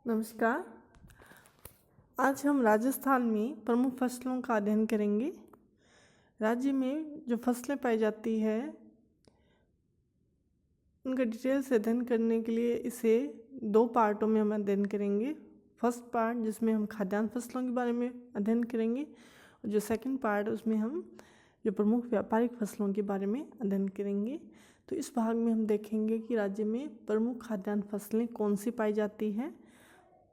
नमस्कार। आज हम राजस्थान में प्रमुख फसलों का अध्ययन करेंगे। राज्य में जो फसलें पाई जाती है उनका डिटेल से अध्ययन करने के लिए इसे 2 पार्टों में हम अध्ययन करेंगे। फर्स्ट पार्ट जिसमें हम खाद्यान्न फसलों के बारे में अध्ययन करेंगे और जो सेकंड पार्ट उसमें हम जो प्रमुख व्यापारिक फसलों के बारे में अध्ययन करेंगे। तो इस भाग में हम देखेंगे कि राज्य में प्रमुख खाद्यान्न फसलें कौन सी पाई जाती हैं,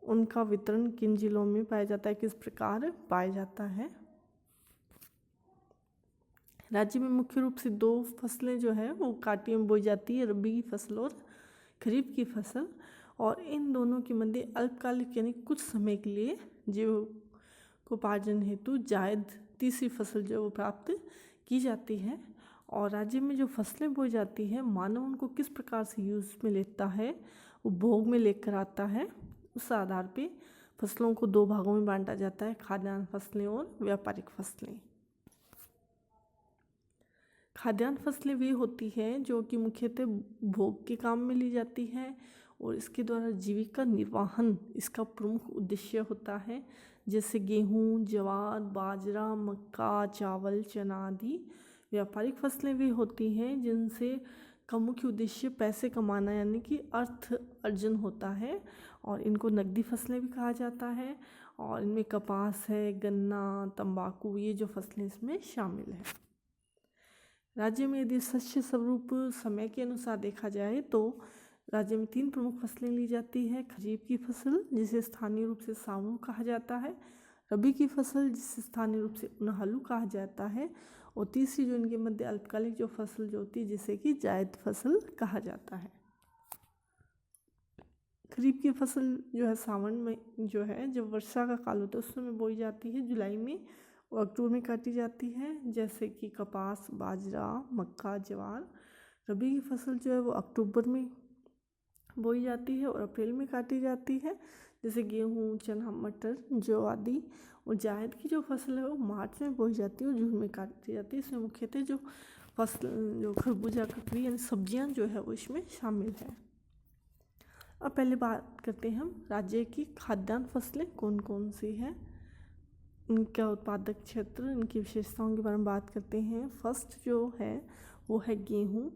उनका वितरण किन जिलों में पाया जाता है, किस प्रकार पाया जाता है। राज्य में मुख्य रूप से 2 फसलें जो है वो काटी में बोई जाती है, रबी की फसल और खरीफ की फसल। और इन दोनों के मध्य अल्पकालिक यानी कुछ समय के लिए जीविकोपार्जन हेतु जायद तीसरी फसल जो वो प्राप्त की जाती है। और राज्य में जो फसलें बोई जाती है मानव उनको किस प्रकार से यूज़ में लेता है, उपभोग में लेकर आता है, उस आधार पे फसलों को 2 भागों में बांटा जाता है, खाद्यान्न फसलें और व्यापारिक फसलें। खाद्यान्न फसलें वे होती हैं जो कि मुख्यतः भोग के काम में ली जाती है और इसके द्वारा जीविका निर्वाहन इसका प्रमुख उद्देश्य होता है। जैसे गेहूँ, ज्वार, बाजरा, मक्का, चावल, चना आदि। व्यापारिक फसलें वे होती हैं जिनसे का मुख्य उद्देश्य पैसे कमाना यानी कि अर्थ अर्जन होता है और इनको नकदी फसलें भी कहा जाता है। और इनमें कपास है, गन्ना, तंबाकू, ये जो फसलें इसमें शामिल हैं। राज्य में यदि शस्य स्वरूप समय के अनुसार देखा जाए तो राज्य में 3 प्रमुख फसलें ली जाती है। खरीफ की फसल जिसे स्थानीय रूप से सावू कहा जाता है, रबी की फसल जिसे स्थानीय रूप से उनहालू कहा जाता है और तीसरी जो इनके मध्य अल्पकालिक जो फसल जो होती है जिसे कि जायद फसल कहा जाता है। खरीफ की फसल जो है सावन में जो है जब वर्षा का काल होता है उस समय बोई जाती है, जुलाई में और अक्टूबर में काटी जाती है। जैसे कि कपास, बाजरा, मक्का, ज्वार। रबी की फसल जो है वो अक्टूबर में बोई जाती है और अप्रैल में काटी जाती है, जैसे गेहूँ, चना, मटर, जौ आदि। और जायद की जो फसल है वो मार्च में बोई जाती है और जून में काटी जाती है। इसमें मुख्यतः जो फसल जो खरबूजा, ककड़ी यानी सब्जियाँ जो है वो इसमें शामिल है। अब पहले बात करते हैं हम राज्य की खाद्यान्न फसलें कौन कौन सी हैं, इनका उत्पादक क्षेत्र, इनकी विशेषताओं के बारे में बात करते हैं। फर्स्ट जो है वो है गेहूँ।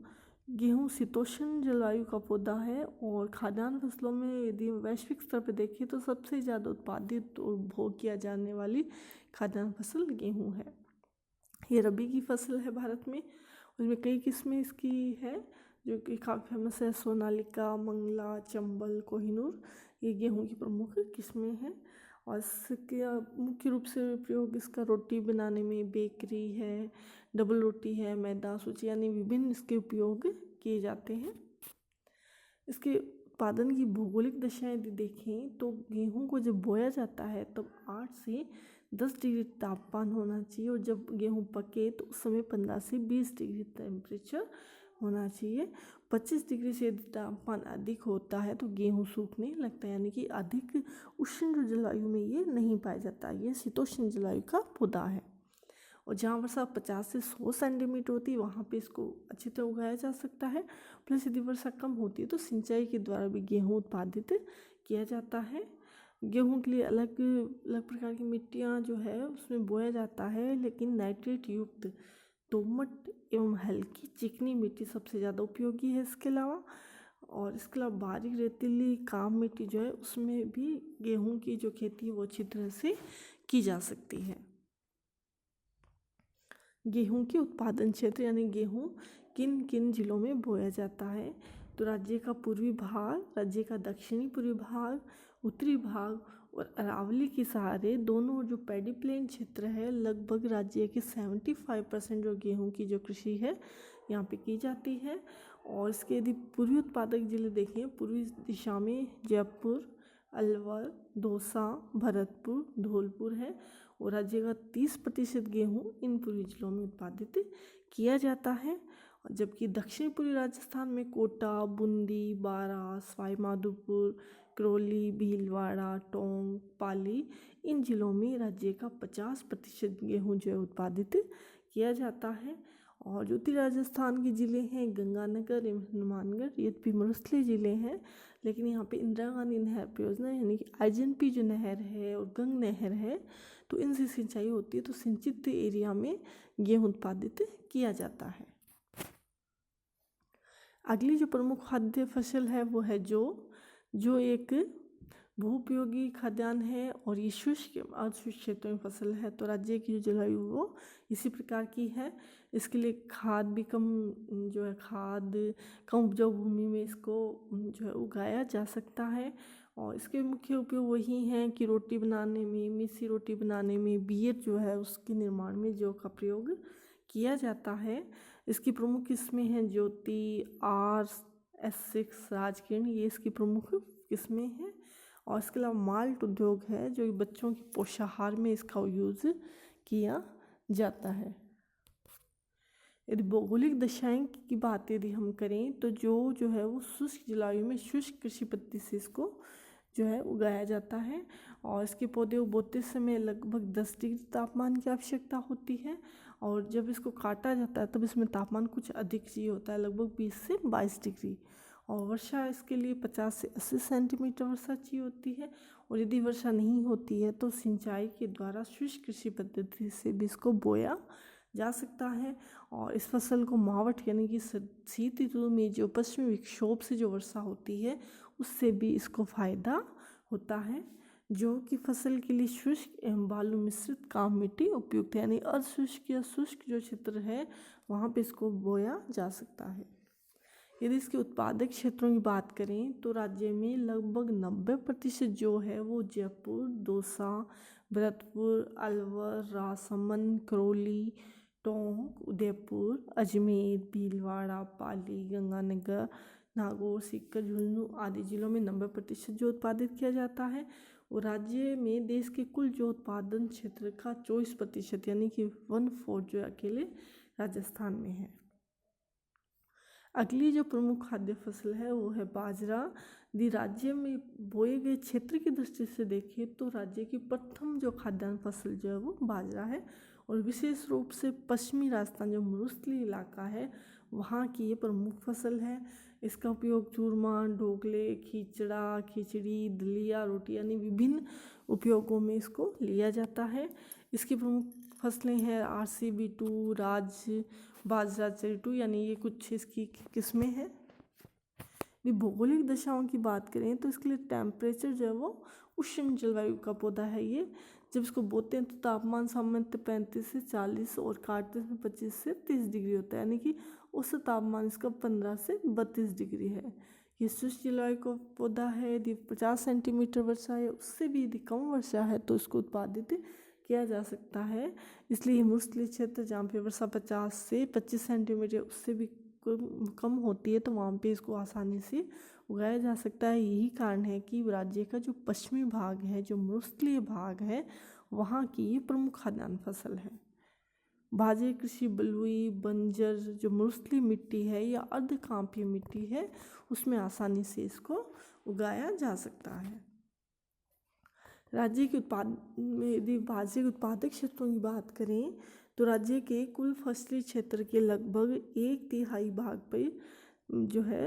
गेहूँ शीतोष्ण जलवायु का पौधा है और खाद्यान्न फसलों में यदि वैश्विक स्तर पर देखें तो सबसे ज़्यादा उत्पादित और उपभोग किया जाने वाली खाद्यान्न फसल गेहूँ है। ये रबी की फसल है भारत में, उसमें कई किस्में इसकी है जो कि काफ़ी फेमस है। सोनालिका, मंगला, चंबल, कोहिनूर, ये गेहूँ की प्रमुख किस्में हैं। और इसके मुख्य रूप से प्रयोग इसका रोटी बनाने में, बेकरी है, डबल रोटी है, मैदा सूची यानी विभिन्न इसके उपयोग किए जाते हैं। इसके उत्पादन की भौगोलिक दशाएं यदि देखें तो गेहूं को जब बोया जाता है तब 8 से 10 डिग्री तापमान होना चाहिए और जब गेहूं पके तो उस समय 15 से 20 डिग्री टेम्परेचर होना चाहिए। 25 डिग्री से यदि तापमान अधिक होता है तो गेहूं सूखने लगता है, यानी कि अधिक उष्ण जलवायु में ये नहीं पाया जाता। ये शीतोष्ण जलवायु का पौधा है और जहाँ वर्षा 50 से 100 सेंटीमीटर होती है वहाँ पे इसको अच्छी तरह उगाया जा सकता है। प्लस यदि वर्षा कम होती है तो सिंचाई के द्वारा भी गेहूँ उत्पादित किया जाता है। गेहूँ के लिए अलग अलग प्रकार की मिट्टियाँ जो है उसमें बोया जाता है, लेकिन नाइट्रेट युक्त दोमट एवं हल्की चिकनी मिट्टी सबसे ज़्यादा उपयोगी है। इसके अलावा बारीक रेतीली काम मिट्टी जो है उसमें भी गेहूँ की जो खेती है वो अच्छी तरह से की जा सकती है। गेहूं के उत्पादन क्षेत्र यानी गेहूं किन किन जिलों में बोया जाता है, तो राज्य का पूर्वी भाग, राज्य का दक्षिणी पूर्वी भाग, उत्तरी भाग और अरावली के सहारे दोनों जो पैडी प्लेन क्षेत्र है, लगभग राज्य के 75% जो गेहूं की जो कृषि है यहाँ पे की जाती है। और इसके यदि पूर्वी उत्पादक जिले देखें, पूर्वी दिशा में जयपुर, अलवर, दौसा, भरतपुर, धौलपुर है और राज्य का 30% गेहूँ इन पूर्वी जिलों में उत्पादित किया जाता है। जबकि दक्षिण पूर्वी राजस्थान में कोटा, बूंदी, बारां, सवाई माधोपुर, करौली, भीलवाड़ा, टोंक, पाली, इन जिलों में राज्य का 50% गेहूँ जो है उत्पादित किया जाता है। और जो उत्तरी राजस्थान के ज़िले हैं गंगानगर एवं हनुमानगढ़, ये भी मरुस्थलीय ज़िले हैं, लेकिन यहाँ पे इंदिरा गांधी नहर परियोजना यानी कि आईजीएनपी जो नहर है और गंग नहर है, तो इनसे सिंचाई होती है, तो सिंचित एरिया में गेहूँ उत्पादित किया जाता है। अगली जो प्रमुख खाद्य फसल है वो है जो एक बहुउपयोगी खाद्यान्न है और ये शुष्क अर्धशुष्क क्षेत्रों में फसल है। तो राज्य की जो जलवायु वो इसी प्रकार की है। इसके लिए खाद भी कम कम उपजाऊ भूमि में इसको जो है उगाया जा सकता है। और इसके मुख्य उपयोग वही हैं कि रोटी बनाने में, मिस्सी रोटी बनाने में, बियर जो है उसके निर्माण में जौ का प्रयोग किया जाता है। इसकी प्रमुख किस्में हैं ज्योति, आर्स, S6, राजकिरण, ये इसकी प्रमुख किस्में हैं। और इसके अलावा माल्ट उद्योग है जो कि बच्चों के पोषाहार में इसका यूज़ किया जाता है। यदि भौगोलिक दशाएं की बात यदि हम करें तो जो है वो शुष्क जलवायु में शुष्क कृषि पद्धति से इसको जो है उगाया जाता है। और इसके पौधे उगते समय लगभग 10 डिग्री तापमान की आवश्यकता होती है। और जब इसको काटा जाता है तब इसमें तापमान कुछ अधिक चाहिए होता है, लगभग 20 से 22 डिग्री। और वर्षा इसके लिए 50 से 80 सेंटीमीटर वर्षा चाहिए होती है। और यदि वर्षा नहीं होती है तो सिंचाई के द्वारा शुष्क कृषि पद्धति से भी इसको बोया जा सकता है। और इस फसल को मावठ यानी कि शीत ऋतु में जो पश्चिमी विक्षोभ से जो वर्षा होती है उससे भी इसको फायदा होता है। जो कि फसल के लिए शुष्क एवं बालू मिश्रित काम मिट्टी उपयुक्त है, यानी अर्धशुष्क या शुष्क जो क्षेत्र है वहाँ पे इसको बोया जा सकता है। यदि इसके उत्पादक क्षेत्रों की बात करें तो राज्य में लगभग 90% जो है वो जयपुर, दौसा, भरतपुर, अलवर, राजसमंद, करौली, टोंक, उदयपुर, अजमेर, भीलवाड़ा, पाली, गंगानगर, नागौर, सीकर, झुंझुनू आदि जिलों में 90% जो उत्पादित किया जाता है। और राज्य में देश के कुल जो उत्पादन क्षेत्र का 24% यानी कि 1/4 जो अकेले राजस्थान में है। अगली जो प्रमुख खाद्य फसल है वो है बाजरा। यदि राज्य में बोए गए क्षेत्र की दृष्टि से देखें तो राज्य की प्रथम जो खाद्यान्न फसल जो है वो बाजरा है। और विशेष रूप से पश्चिमी राजस्थान जो मरुस्थलीय इलाका है वहाँ की ये प्रमुख फसल है। इसका उपयोग चूरमा, ढोकले, खिचड़ा, खिचड़ी, दलिया, रोटी यानी विभिन्न उपयोगों में इसको लिया जाता है। इसकी प्रमुख फसलें हैं RCB2, बाजरा चरिटू, यानी ये कुछ इसकी किस्में हैं। यदि भौगोलिक दशाओं की बात करें तो इसके लिए टेम्परेचर जो है वो उष्ण जलवायु का पौधा है ये। जब इसको बोते हैं तो तापमान सामान्यतः 35 से 40 और काटते में 25 से 30 डिग्री होता है, यानी कि उस तापमान इसका 15 से 32 डिग्री है। ये शुष्क जलवायु का पौधा है। यदि 50 सेंटीमीटर वर्षा है, उससे भी यदि कम वर्षा है तो इसको उत्पादित किया जा सकता है। इसलिए ये मरुस्थलीय क्षेत्र जहाँ पे वर्षा 50 से 25 सेंटीमीटर उससे भी कम होती है तो वहाँ पे इसको आसानी से उगाया जा सकता है। यही कारण है कि राज्य का जो पश्चिमी भाग है, जो मरुस्थलीय भाग है, वहाँ की ये प्रमुख खाद्यान्न फसल है। बाजरे कृषि बलुई, बंजर जो मरुस्थलीय मिट्टी है या अर्धकांपीय मिट्टी है उसमें आसानी से इसको उगाया जा सकता है। राज्य के यदि बाजरे के उत्पादक क्षेत्रों की बात करें तो राज्य के कुल फसली क्षेत्र के लगभग 1/3 भाग पर जो है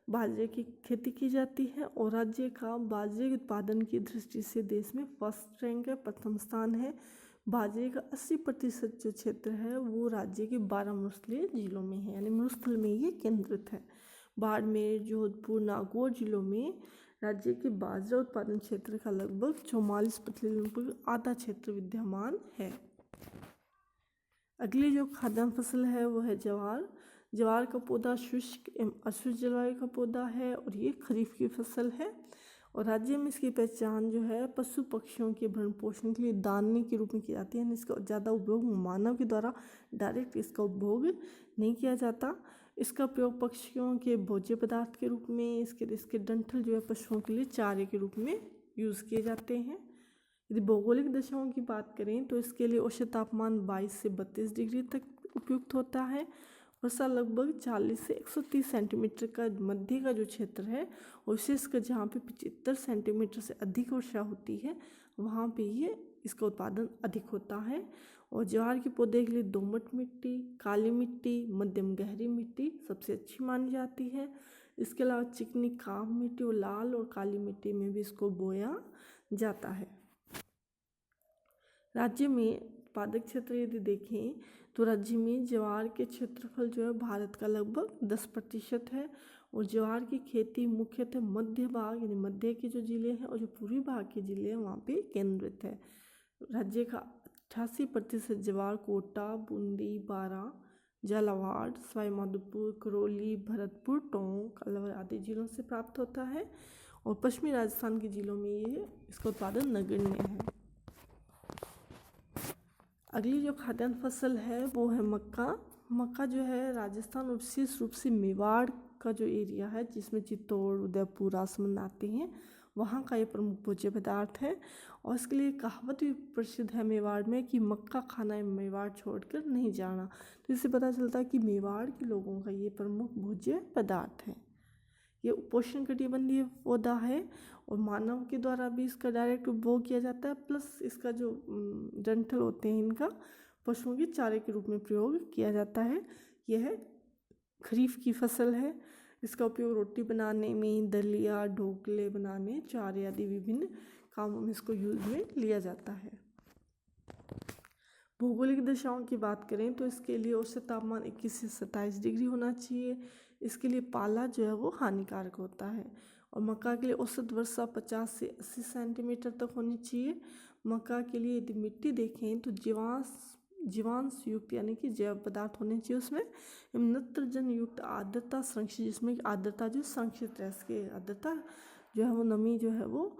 बाजरे की खेती की जाती है। और राज्य का बाजरे के उत्पादन की दृष्टि से देश में फर्स्ट रैंक है, प्रथम स्थान है। बाजरे का 80% जो क्षेत्र है वो राज्य के 12 मरुस्थलीय जिलों में है, यानी मरुस्थल में ये केंद्रित है। बाड़मेर, जोधपुर, नागौर जिलों में राज्य के बाजरा उत्पादन क्षेत्र का लगभग 44%, लगभग आधा क्षेत्र विद्यमान है। अगली जो खाद्यान्न फसल है वो है ज्वार। ज्वार का पौधा शुष्क एवं अशुष्क जलवायु का पौधा है और ये खरीफ की फसल है। और राज्य में इसकी पहचान जो है पशु पक्षियों के भरण पोषण के लिए दाने के रूप में की जाती है। इसका ज़्यादा उपयोग मानव के द्वारा डायरेक्ट इसका उपभोग नहीं किया जाता। इसका प्रयोग पक्षियों के भोज्य पदार्थ के रूप में, इसके डंठल जो है पशुओं के लिए चारे के रूप में यूज़ किए जाते हैं। यदि भौगोलिक दशाओं की बात करें तो इसके लिए औसत तापमान 22 से 32 डिग्री तक उपयुक्त होता है। वर्षा लगभग 40 से 130 सेंटीमीटर का मध्य का जो क्षेत्र है, और विशेषकर जहाँ पे 75 सेंटीमीटर से अधिक वर्षा होती है वहाँ पे ये इसका उत्पादन अधिक होता है। और ज्वार के पौधे के लिए दोमट मिट्टी, काली मिट्टी, मध्यम गहरी मिट्टी सबसे अच्छी मानी जाती है। इसके अलावा चिकनी काम मिट्टी और लाल और काली मिट्टी में भी इसको बोया जाता है। राज्य में उत्पादक क्षेत्र यदि देखें तो राज्य में ज्वार के क्षेत्रफल जो है भारत का लगभग 10% है, और ज्वार की खेती मुख्यतः मध्य भाग यानी मध्य के जो जिले हैं और जो पूर्वी भाग के जिले हैं वहाँ पे केंद्रित है। राज्य का 88% ज्वार कोटा, बूंदी, बारा, झालावाड़, सवाई माधोपुर, करौली, भरतपुर, टोंक, अलवर आदि जिलों से प्राप्त होता है, और पश्चिमी राजस्थान के जिलों में ये इसका उत्पादन नगण्य है। अगली जो खाद्यान्न फसल है वो है मक्का। मक्का जो है राजस्थान और विशेष रूप से मेवाड़ का जो एरिया है जिसमें चित्तौड़, उदयपुर, राजसमंद आते हैं, वहाँ का ये प्रमुख भोज्य पदार्थ है। और इसके लिए कहावत भी प्रसिद्ध है मेवाड़ में कि मक्का खाना है मेवाड़ छोड़कर नहीं जाना। तो इससे पता चलता है कि मेवाड़ के लोगों का ये प्रमुख भोज्य पदार्थ है। ये उपोष्णकटिबंधीय पौधा है और मानव के द्वारा भी इसका डायरेक्ट उपभोग किया जाता है, प्लस इसका जो डंठल होते हैं इनका पशुओं के चारे के रूप में प्रयोग किया जाता है। यह खरीफ की फसल है। इसका उपयोग रोटी बनाने में, दलिया, ढोकले बनाने, चारे आदि विभिन्न कामों में इसको यूज में लिया जाता है। भौगोलिक दशाओं की बात करें तो इसके लिए औसत तापमान 21 से 27 डिग्री होना चाहिए। इसके लिए पाला जो है वो हानिकारक होता है। और मक्का के लिए औसत वर्षा 50 से 80 सेंटीमीटर तक होनी चाहिए। मक्का के लिए यदि मिट्टी देखें तो जीवांश युक्त यानी कि जैव पदार्थ होने चाहिए उसमें, नत्रजन युक्त आर्द्रता संरक्षित, जिसमें आर्द्रता जो संरक्षित रहे, इसके आर्द्रता जो है वो नमी जो है वो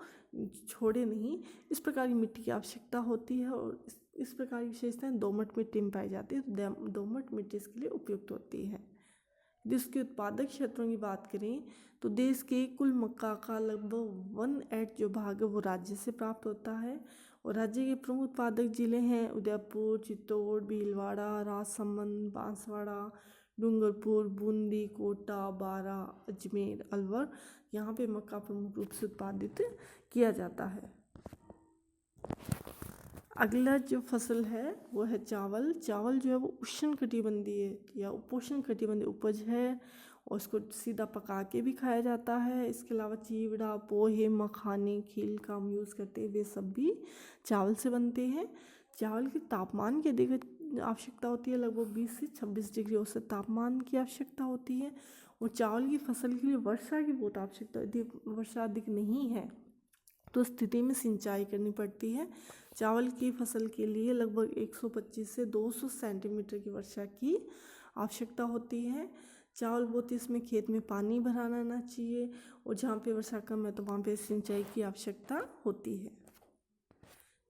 छोड़े नहीं, इस प्रकार की मिट्टी की आवश्यकता होती है। और इस प्रकार की विशेषताएं दोमट मिट्टी में पाई जाती है, तो दोमट मिट्टी इसके लिए उपयुक्त होती है। यदि इसके उत्पादक क्षेत्रों की बात करें तो देश के कुल मक्का का लगभग 1/8 जो भाग है वो राज्य से प्राप्त होता है। और राज्य के प्रमुख उत्पादक जिले हैं उदयपुर, चित्तौड़, भीलवाड़ा, राजसमंद, बांसवाड़ा, डूंगरपुर, बूंदी, कोटा, बारा, अजमेर, अलवर। यहाँ पे मक्का प्रमुख रूप से उत्पादित किया जाता है। अगला जो फसल है वो है चावल। चावल जो है वो उष्णकटिबंधीय या उपोष्णकटिबंधीय उपज है, और इसको सीधा पका के भी खाया जाता है। इसके अलावा चिवड़ा, पोहे, मखाने, खील का हम यूज़ करते हैं, वे सब भी चावल से बनते हैं। चावल के तापमान की अधिक आवश्यकता होती है, लगभग 20 से 26 डिग्री औसत तापमान की आवश्यकता होती है। और चावल की फसल के लिए वर्षा की बहुत आवश्यकता होती है। वर्षा अधिक नहीं है तो स्थिति में सिंचाई करनी पड़ती है। चावल की फसल के लिए लगभग 125 से 200 सेंटीमीटर की वर्षा की आवश्यकता होती है। चावल बोते इसमें खेत में पानी भरा रहना चाहिए, और जहाँ पे वर्षा कम है तो वहाँ पे सिंचाई की आवश्यकता होती है।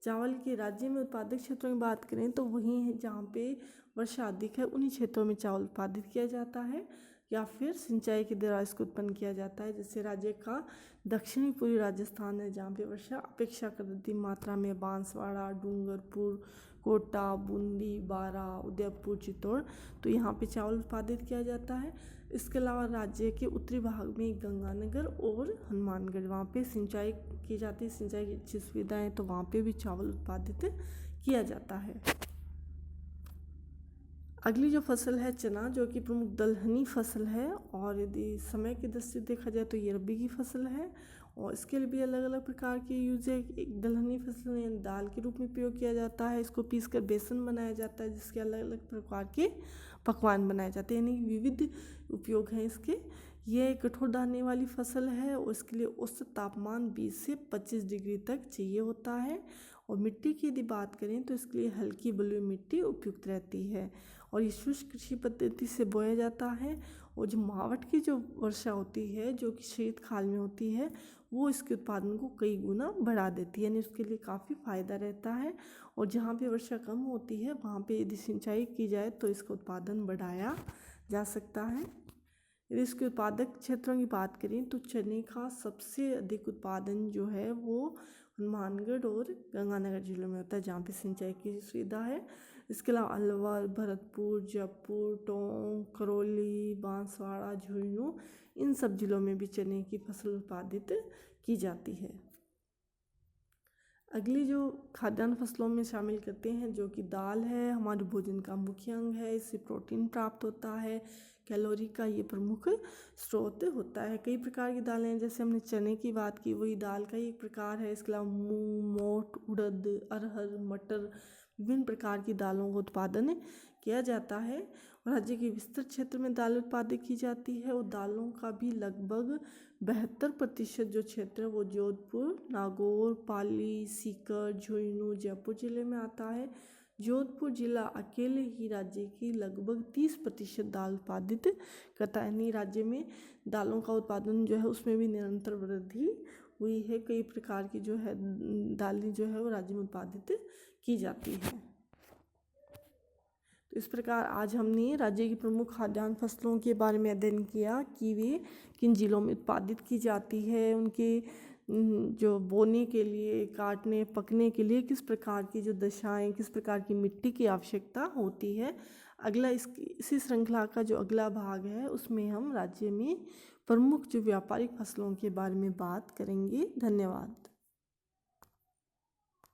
चावल के राज्य में उत्पादक क्षेत्रों की बात करें तो वहीं है जहाँ पे वर्षा अधिक है, उन्हीं क्षेत्रों में चावल उत्पादित किया जाता है या फिर सिंचाई के द्वारा इसको उत्पन्न किया जाता है। जैसे राज्य का दक्षिणी पूर्वी राजस्थान है जहाँ पे वर्षा अपेक्षाकृत अधिक मात्रा में, बांसवाड़ा, डूंगरपुर, कोटा, बूंदी, बारा, उदयपुर, चित्तौड़, तो यहाँ पे चावल उत्पादित किया जाता है। इसके अलावा राज्य के उत्तरी भाग में गंगानगर और हनुमानगढ़, वहाँ पे सिंचाई की जाती है, सिंचाई की अच्छी सुविधाएं, तो वहाँ पे भी चावल उत्पादित किया जाता है। अगली जो फसल है चना, जो कि प्रमुख दलहनी फसल है, और यदि समय की दृष्टि से देखा जाए तो ये रबी की फसल है, और इसके लिए भी अलग अलग प्रकार के यूज है। एक दलहनी फसल यानी दाल के रूप में प्रयोग किया जाता है, इसको पीसकर बेसन बनाया जाता है जिसके अलग अलग प्रकार के पकवान बनाए जाते हैं, यानी विविध उपयोग हैं इसके। यह कठोर दाने वाली फसल है और इसके लिए औसत तापमान 20 से 25 डिग्री तक चाहिए होता है। और मिट्टी की यदि बात करें तो इसके लिए हल्की बलुई मिट्टी उपयुक्त रहती है, और ये शुष्क कृषि पद्धति से बोया जाता है। और जो मावठ की जो वर्षा होती है जो कि शीतकाल में होती है, वो इसके उत्पादन को कई गुना बढ़ा देती है, यानी उसके लिए काफ़ी फायदा रहता है। और जहाँ पे वर्षा कम होती है वहाँ पे यदि सिंचाई की जाए तो इसका उत्पादन बढ़ाया जा सकता है। यदि इसके उत्पादक क्षेत्रों की बात करें तो चने का सबसे अधिक उत्पादन जो है वो हनुमानगढ़ और गंगानगर जिलों में होता है, जहाँ पे सिंचाई की सुविधा है। इसके अलावा अलवर, भरतपुर, जयपुर, टोंक, करौली, बांसवाड़ा, झुंझुनू, इन सब जिलों में भी चने की फसल उत्पादित की जाती है। अगली जो खाद्यान्न फसलों में शामिल करते हैं, जो कि दाल है, हमारे भोजन का मुख्य अंग है। इससे प्रोटीन प्राप्त होता है, कैलोरी का ये प्रमुख स्रोत होता है। कई प्रकार की दालें हैं, जैसे हमने चने की बात की, वही दाल का ही एक प्रकार है। इसके अलावा मूंग, मोठ, उड़द, अरहर, मटर, विभिन्न प्रकार की दालों का उत्पादन किया जाता है। राज्य के विस्तृत क्षेत्र में दाल उत्पादित की जाती है और दालों का भी लगभग 72% जो क्षेत्र है वो जोधपुर, नागौर, पाली, सीकर, झुंझुनू, जयपुर जिले में आता है। जोधपुर जिला अकेले ही राज्य की लगभग 30% दाल उत्पादित करता है। यानी राज्य में दालों का उत्पादन जो है उसमें भी निरंतर वृद्धि हुई है। कई प्रकार की जो है दालें जो है वो राज्य में उत्पादित की जाती है। तो इस प्रकार आज हमने राज्य की प्रमुख खाद्यान्न फसलों के बारे में अध्ययन किया कि वे किन जिलों में उत्पादित की जाती है, उनके जो बोने के लिए, काटने, पकने के लिए किस प्रकार की जो दशाएं, किस प्रकार की मिट्टी की आवश्यकता होती है। अगला इसी श्रृंखला का जो अगला भाग है उसमें हम राज्य में प्रमुख जो व्यापारिक फसलों के बारे में बात करेंगे। धन्यवाद।